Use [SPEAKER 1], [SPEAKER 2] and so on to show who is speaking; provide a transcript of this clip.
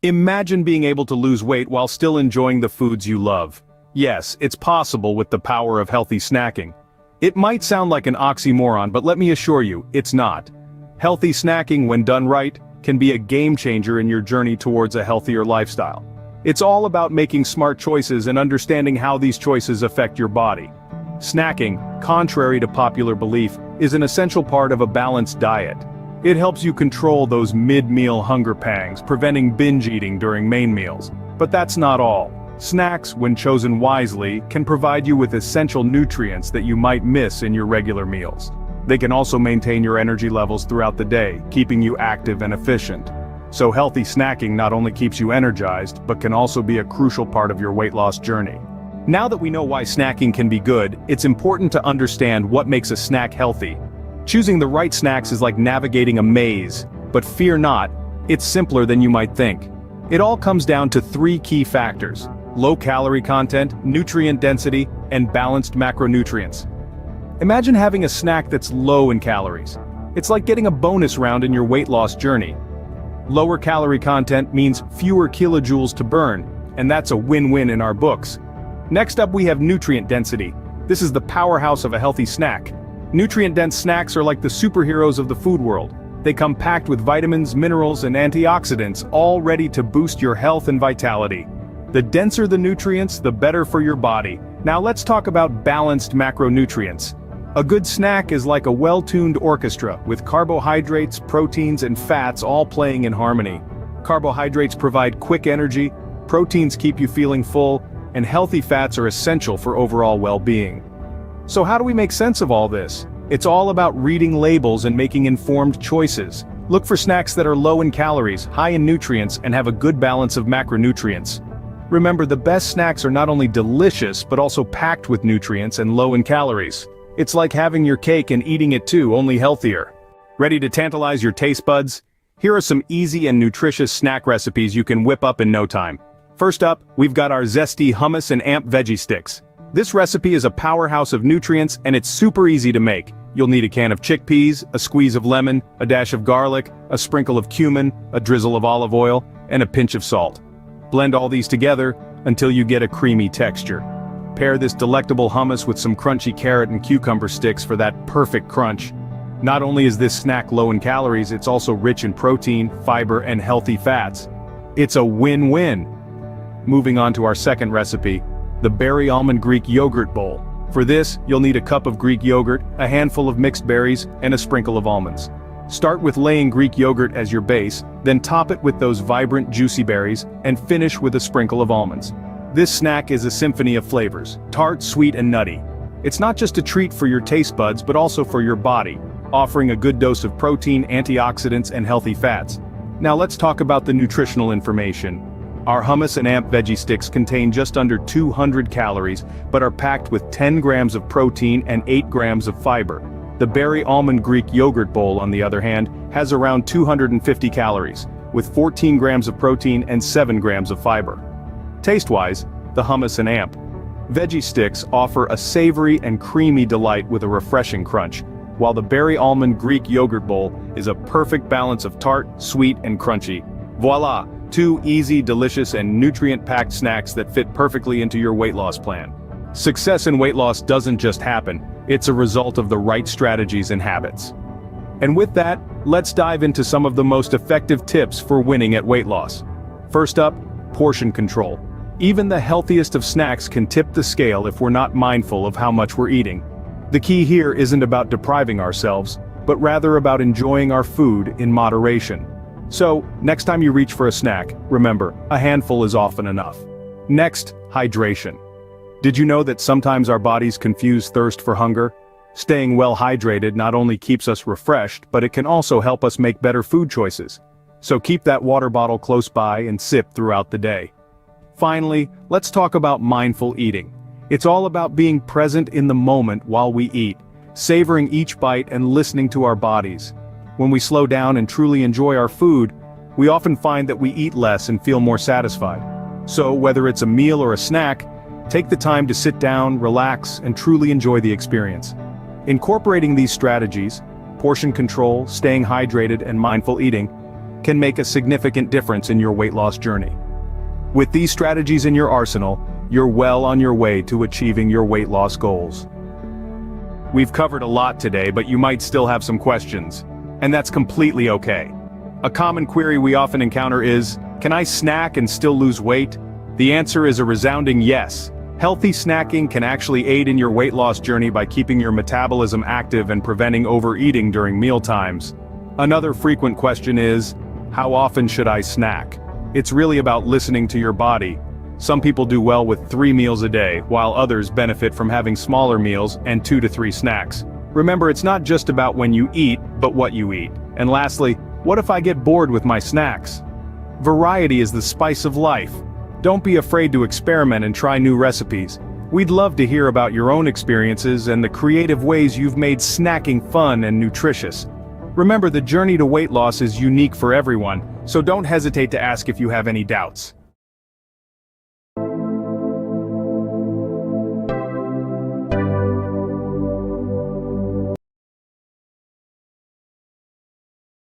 [SPEAKER 1] Imagine being able to lose weight while still enjoying the foods you love. Yes, it's possible with the power of healthy snacking. It might sound like an oxymoron, but let me assure you, it's not. Healthy snacking, when done right, can be a game changer in your journey towards a healthier lifestyle. It's all about making smart choices and understanding how these choices affect your body. Snacking, contrary to popular belief, is an essential part of a balanced diet. It helps you control those mid-meal hunger pangs, preventing binge eating during main meals. But that's not all. Snacks, when chosen wisely, can provide you with essential nutrients that you might miss in your regular meals. They can also maintain your energy levels throughout the day, keeping you active and efficient. So healthy snacking not only keeps you energized, but can also be a crucial part of your weight loss journey. Now that we know why snacking can be good, it's important to understand what makes a snack healthy. Choosing the right snacks is like navigating a maze, but fear not, it's simpler than you might think. It all comes down to three key factors: low calorie content, nutrient density, and balanced macronutrients. Imagine having a snack that's low in calories. It's like getting a bonus round in your weight loss journey. Lower calorie content means fewer kilojoules to burn, and that's a win-win in our books. Next up, we have nutrient density. This is the powerhouse of a healthy snack. Nutrient-dense snacks are like the superheroes of the food world. They come packed with vitamins, minerals, and antioxidants, all ready to boost your health and vitality. The denser the nutrients, the better for your body. Now let's talk about balanced macronutrients. A good snack is like a well-tuned orchestra, with carbohydrates, proteins, and fats all playing in harmony. Carbohydrates provide quick energy, proteins keep you feeling full, and healthy fats are essential for overall well-being. So how do we make sense of all this? It's all about reading labels and making informed choices. Look for snacks that are low in calories, high in nutrients, and have a good balance of macronutrients. Remember, the best snacks are not only delicious, but also packed with nutrients and low in calories. It's like having your cake and eating it too, only healthier. Ready to tantalize your taste buds? Here are some easy and nutritious snack recipes you can whip up in no time. First up, we've got our zesty hummus and amp veggie sticks. This recipe is a powerhouse of nutrients, and it's super easy to make. You'll need a can of chickpeas, a squeeze of lemon, a dash of garlic, a sprinkle of cumin, a drizzle of olive oil, and a pinch of salt. Blend all these together until you get a creamy texture. Pair this delectable hummus with some crunchy carrot and cucumber sticks for that perfect crunch. Not only is this snack low in calories, it's also rich in protein, fiber, and healthy fats. It's a win-win. Moving on to our second recipe, the berry almond Greek yogurt bowl. For this, you'll need a cup of Greek yogurt, a handful of mixed berries, and a sprinkle of almonds. Start with laying Greek yogurt as your base, then top it with those vibrant, juicy berries, and finish with a sprinkle of almonds. This snack is a symphony of flavors, tart, sweet, and nutty. It's not just a treat for your taste buds, but also for your body, offering a good dose of protein, antioxidants, and healthy fats. Now let's talk about the nutritional information. Our hummus and amp veggie sticks contain just under 200 calories, but are packed with 10 grams of protein and 8 grams of fiber. The berry almond Greek yogurt bowl, on the other hand, has around 250 calories, with 14 grams of protein and 7 grams of fiber. Taste-wise, the hummus and amp veggie sticks offer a savory and creamy delight with a refreshing crunch, while the berry almond Greek yogurt bowl is a perfect balance of tart, sweet, and crunchy. Voila! 2 easy, delicious, and nutrient-packed snacks that fit perfectly into your weight loss plan. Success in weight loss doesn't just happen, it's a result of the right strategies and habits. And with that, let's dive into some of the most effective tips for winning at weight loss. First up, portion control. Even the healthiest of snacks can tip the scale if we're not mindful of how much we're eating. The key here isn't about depriving ourselves, but rather about enjoying our food in moderation. So, next time you reach for a snack, remember, a handful is often enough. Next, hydration. Did you know that sometimes our bodies confuse thirst for hunger? Staying well hydrated not only keeps us refreshed, but it can also help us make better food choices. So keep that water bottle close by and sip throughout the day. Finally, let's talk about mindful eating. It's all about being present in the moment while we eat, savoring each bite and listening to our bodies. When we slow down and truly enjoy our food, we often find that we eat less and feel more satisfied. So whether it's a meal or a snack, take the time to sit down, relax, and truly enjoy the experience. Incorporating these strategies, portion control, staying hydrated, and mindful eating, can make a significant difference in your weight loss journey. With these strategies in your arsenal, you're well on your way to achieving your weight loss goals. We've covered a lot today, but you might still have some questions. And that's completely okay. A common query we often encounter is, can I snack and still lose weight? The answer is a resounding yes. Healthy snacking can actually aid in your weight loss journey by keeping your metabolism active and preventing overeating during mealtimes. Another frequent question is, how often should I snack? It's really about listening to your body. Some people do well with 3 meals a day, while others benefit from having smaller meals and 2 to 3 snacks. Remember, it's not just about when you eat, but what you eat. And lastly, what if I get bored with my snacks? Variety is the spice of life. Don't be afraid to experiment and try new recipes. We'd love to hear about your own experiences and the creative ways you've made snacking fun and nutritious. Remember, the journey to weight loss is unique for everyone, so don't hesitate to ask if you have any doubts.